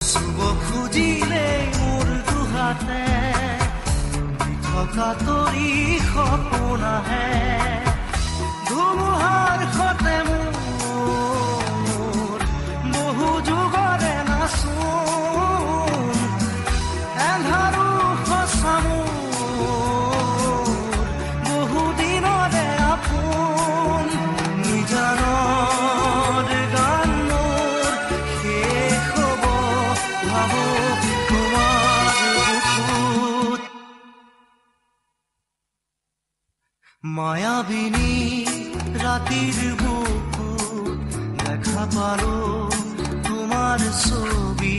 চুব খুজিলে মোৰ দুহাতে থকা তৰি সপোন আহে ধুমুহাৰ সতে মোৰ বহু যুগৰে নাচোন এন্ধাৰো সঁচা মোৰ বহু দিনৰে আপোন নিজানৰ গান মোৰ শেষ হ'ব ভাবো তোমাৰ বুকুত মায়াবিনী ৰাতিৰ বুকুত দেখা পালো তোমাৰ ছবি